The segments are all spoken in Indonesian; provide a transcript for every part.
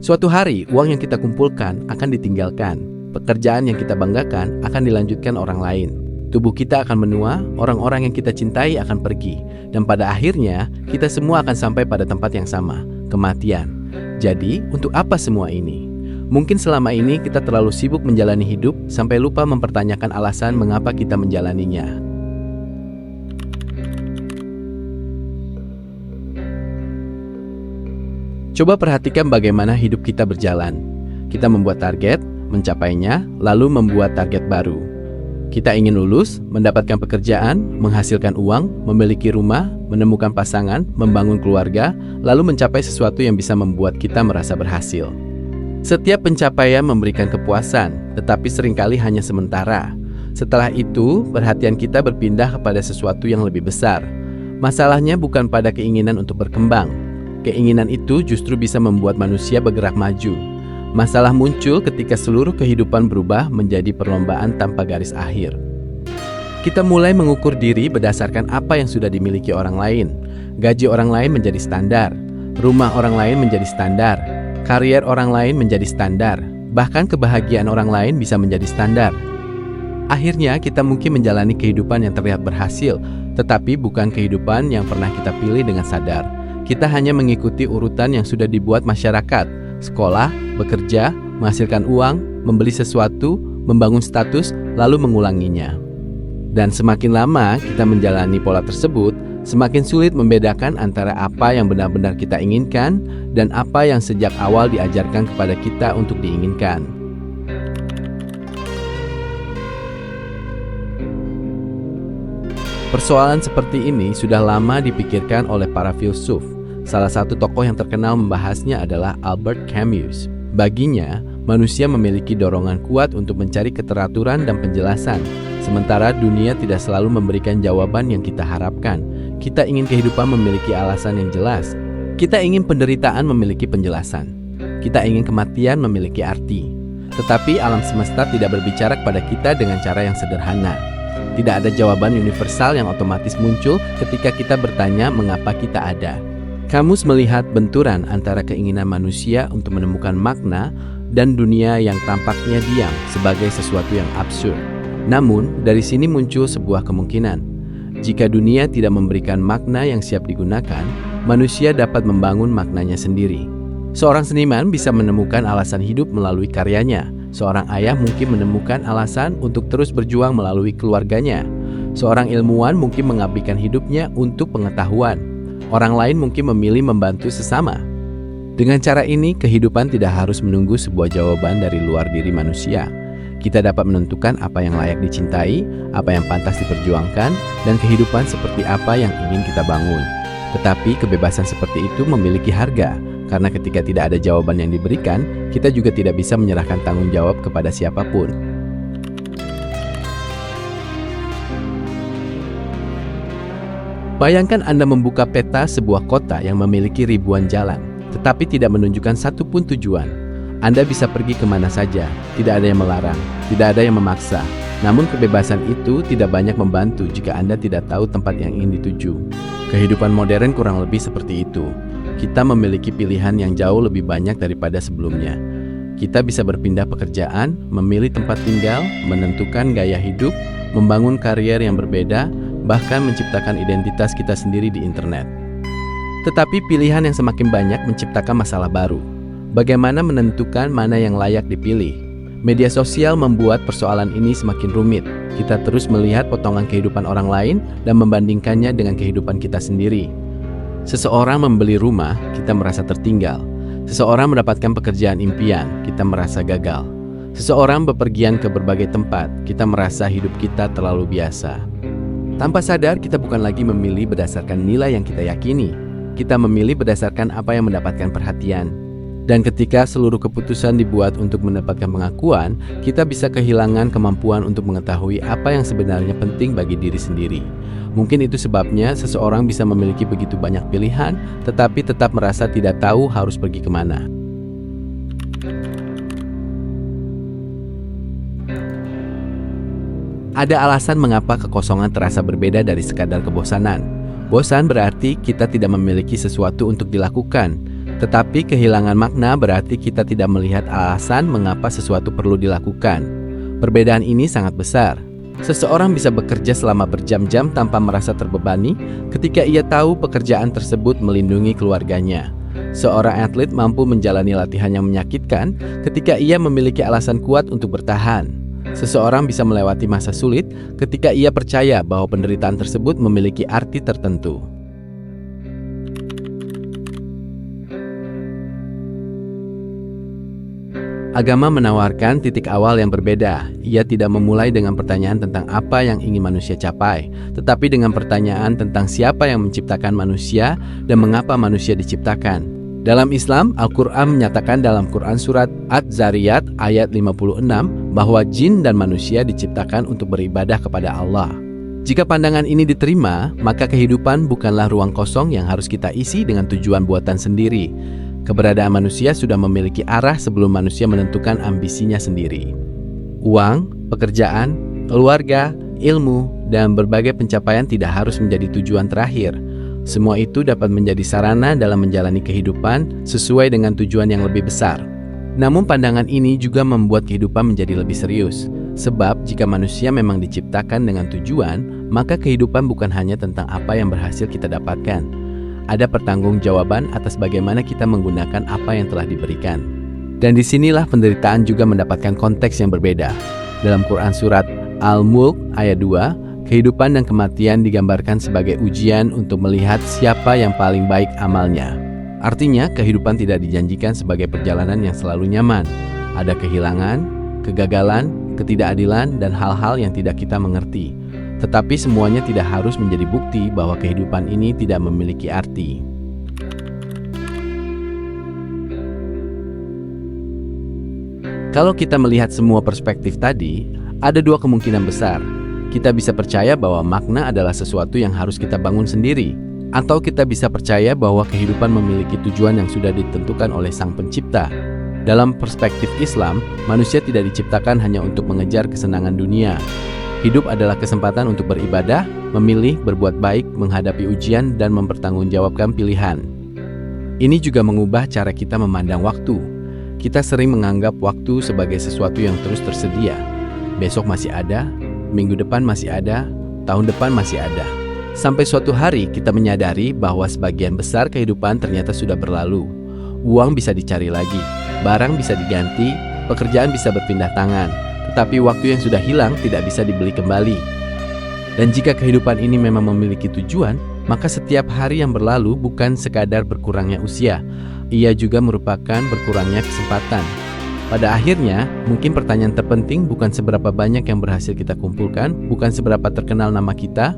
Suatu hari, uang yang kita kumpulkan akan ditinggalkan. Pekerjaan yang kita banggakan akan dilanjutkan orang lain. Tubuh kita akan menua, orang-orang yang kita cintai akan pergi. Dan pada akhirnya, kita semua akan sampai pada tempat yang sama, kematian. Jadi, untuk apa semua ini? Mungkin selama ini kita terlalu sibuk menjalani hidup sampai lupa mempertanyakan alasan mengapa kita menjalaninya. Coba perhatikan bagaimana hidup kita berjalan. Kita membuat target, mencapainya, lalu membuat target baru. Kita ingin lulus, mendapatkan pekerjaan, menghasilkan uang, memiliki rumah, menemukan pasangan, membangun keluarga, lalu mencapai sesuatu yang bisa membuat kita merasa berhasil. Setiap pencapaian memberikan kepuasan, tetapi seringkali hanya sementara. Setelah itu, perhatian kita berpindah kepada sesuatu yang lebih besar. Masalahnya bukan pada keinginan untuk berkembang. Keinginan itu justru bisa membuat manusia bergerak maju. Masalah muncul ketika seluruh kehidupan berubah menjadi perlombaan tanpa garis akhir. Kita mulai mengukur diri berdasarkan apa yang sudah dimiliki orang lain. Gaji orang lain menjadi standar, rumah orang lain menjadi standar, karier orang lain menjadi standar, bahkan kebahagiaan orang lain bisa menjadi standar. Akhirnya kita mungkin menjalani kehidupan yang terlihat berhasil, tetapi bukan kehidupan yang pernah kita pilih dengan sadar. Kita hanya mengikuti urutan yang sudah dibuat masyarakat, sekolah, bekerja, menghasilkan uang, membeli sesuatu, membangun status, lalu mengulanginya. Dan semakin lama kita menjalani pola tersebut, semakin sulit membedakan antara apa yang benar-benar kita inginkan dan apa yang sejak awal diajarkan kepada kita untuk diinginkan. Persoalan seperti ini sudah lama dipikirkan oleh para filsuf. Salah satu tokoh yang terkenal membahasnya adalah Albert Camus. Baginya, manusia memiliki dorongan kuat untuk mencari keteraturan dan penjelasan, sementara dunia tidak selalu memberikan jawaban yang kita harapkan. Kita ingin kehidupan memiliki alasan yang jelas. Kita ingin penderitaan memiliki penjelasan. Kita ingin kematian memiliki arti. Tetapi alam semesta tidak berbicara kepada kita dengan cara yang sederhana. Tidak ada jawaban universal yang otomatis muncul ketika kita bertanya mengapa kita ada. Camus melihat benturan antara keinginan manusia untuk menemukan makna dan dunia yang tampaknya diam sebagai sesuatu yang absurd. Namun, dari sini muncul sebuah kemungkinan. Jika dunia tidak memberikan makna yang siap digunakan, manusia dapat membangun maknanya sendiri. Seorang seniman bisa menemukan alasan hidup melalui karyanya. Seorang ayah mungkin menemukan alasan untuk terus berjuang melalui keluarganya. Seorang ilmuwan mungkin mengabdikan hidupnya untuk pengetahuan. Orang lain mungkin memilih membantu sesama. Dengan cara ini, kehidupan tidak harus menunggu sebuah jawaban dari luar diri manusia. Kita dapat menentukan apa yang layak dicintai, apa yang pantas diperjuangkan, dan kehidupan seperti apa yang ingin kita bangun. Tetapi kebebasan seperti itu memiliki harga, karena ketika tidak ada jawaban yang diberikan, kita juga tidak bisa menyerahkan tanggung jawab kepada siapapun. Bayangkan Anda membuka peta sebuah kota yang memiliki ribuan jalan, tetapi tidak menunjukkan satupun tujuan. Anda bisa pergi kemana saja, tidak ada yang melarang, tidak ada yang memaksa. Namun kebebasan itu tidak banyak membantu jika Anda tidak tahu tempat yang ingin dituju. Kehidupan modern kurang lebih seperti itu. Kita memiliki pilihan yang jauh lebih banyak daripada sebelumnya. Kita bisa berpindah pekerjaan, memilih tempat tinggal, menentukan gaya hidup, membangun karier yang berbeda, bahkan menciptakan identitas kita sendiri di internet. Tetapi pilihan yang semakin banyak menciptakan masalah baru. Bagaimana menentukan mana yang layak dipilih? Media sosial membuat persoalan ini semakin rumit. Kita terus melihat potongan kehidupan orang lain dan membandingkannya dengan kehidupan kita sendiri. Seseorang membeli rumah, kita merasa tertinggal. Seseorang mendapatkan pekerjaan impian, kita merasa gagal. Seseorang bepergian ke berbagai tempat, kita merasa hidup kita terlalu biasa. Tanpa sadar, kita bukan lagi memilih berdasarkan nilai yang kita yakini. Kita memilih berdasarkan apa yang mendapatkan perhatian. Dan ketika seluruh keputusan dibuat untuk mendapatkan pengakuan, kita bisa kehilangan kemampuan untuk mengetahui apa yang sebenarnya penting bagi diri sendiri. Mungkin itu sebabnya seseorang bisa memiliki begitu banyak pilihan, tetapi tetap merasa tidak tahu harus pergi kemana. Ada alasan mengapa kekosongan terasa berbeda dari sekadar kebosanan. Bosan berarti kita tidak memiliki sesuatu untuk dilakukan. Tetapi kehilangan makna berarti kita tidak melihat alasan mengapa sesuatu perlu dilakukan. Perbedaan ini sangat besar. Seseorang bisa bekerja selama berjam-jam tanpa merasa terbebani ketika ia tahu pekerjaan tersebut melindungi keluarganya. Seorang atlet mampu menjalani latihan yang menyakitkan ketika ia memiliki alasan kuat untuk bertahan. Seseorang bisa melewati masa sulit ketika ia percaya bahwa penderitaan tersebut memiliki arti tertentu. Agama menawarkan titik awal yang berbeda. Ia tidak memulai dengan pertanyaan tentang apa yang ingin manusia capai, tetapi dengan pertanyaan tentang siapa yang menciptakan manusia dan mengapa manusia diciptakan. Dalam Islam, Al-Quran menyatakan dalam Quran Surat Az-Zariyat ayat 56 bahwa jin dan manusia diciptakan untuk beribadah kepada Allah. Jika pandangan ini diterima, maka kehidupan bukanlah ruang kosong yang harus kita isi dengan tujuan buatan sendiri. Keberadaan manusia sudah memiliki arah sebelum manusia menentukan ambisinya sendiri. Uang, pekerjaan, keluarga, ilmu, dan berbagai pencapaian tidak harus menjadi tujuan terakhir. Semua itu dapat menjadi sarana dalam menjalani kehidupan sesuai dengan tujuan yang lebih besar. Namun pandangan ini juga membuat kehidupan menjadi lebih serius. Sebab jika manusia memang diciptakan dengan tujuan, maka kehidupan bukan hanya tentang apa yang berhasil kita dapatkan. Ada pertanggungjawaban atas bagaimana kita menggunakan apa yang telah diberikan. Dan disinilah penderitaan juga mendapatkan konteks yang berbeda. Dalam Quran Surat Al-Mulk ayat 2, kehidupan dan kematian digambarkan sebagai ujian untuk melihat siapa yang paling baik amalnya. Artinya, kehidupan tidak dijanjikan sebagai perjalanan yang selalu nyaman. Ada kehilangan, kegagalan, ketidakadilan, dan hal-hal yang tidak kita mengerti. Tetapi semuanya tidak harus menjadi bukti bahwa kehidupan ini tidak memiliki arti. Kalau kita melihat semua perspektif tadi, ada dua kemungkinan besar. Kita bisa percaya bahwa makna adalah sesuatu yang harus kita bangun sendiri, atau kita bisa percaya bahwa kehidupan memiliki tujuan yang sudah ditentukan oleh Sang Pencipta. Dalam perspektif Islam, manusia tidak diciptakan hanya untuk mengejar kesenangan dunia. Hidup adalah kesempatan untuk beribadah, memilih, berbuat baik, menghadapi ujian, dan mempertanggungjawabkan pilihan. Ini juga mengubah cara kita memandang waktu. Kita sering menganggap waktu sebagai sesuatu yang terus tersedia. Besok masih ada, minggu depan masih ada, tahun depan masih ada. Sampai suatu hari kita menyadari bahwa sebagian besar kehidupan ternyata sudah berlalu. Uang bisa dicari lagi, barang bisa diganti, pekerjaan bisa berpindah tangan. Tetapi waktu yang sudah hilang tidak bisa dibeli kembali. Dan jika kehidupan ini memang memiliki tujuan, maka setiap hari yang berlalu bukan sekadar berkurangnya usia, ia juga merupakan berkurangnya kesempatan. Pada akhirnya, mungkin pertanyaan terpenting bukan seberapa banyak yang berhasil kita kumpulkan, bukan seberapa terkenal nama kita,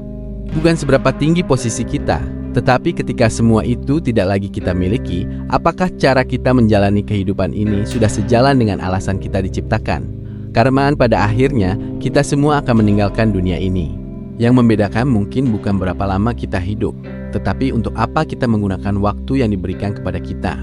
bukan seberapa tinggi posisi kita, tetapi ketika semua itu tidak lagi kita miliki, apakah cara kita menjalani kehidupan ini sudah sejalan dengan alasan kita diciptakan? Karena pada akhirnya, kita semua akan meninggalkan dunia ini. Yang membedakan mungkin bukan berapa lama kita hidup, tetapi untuk apa kita menggunakan waktu yang diberikan kepada kita.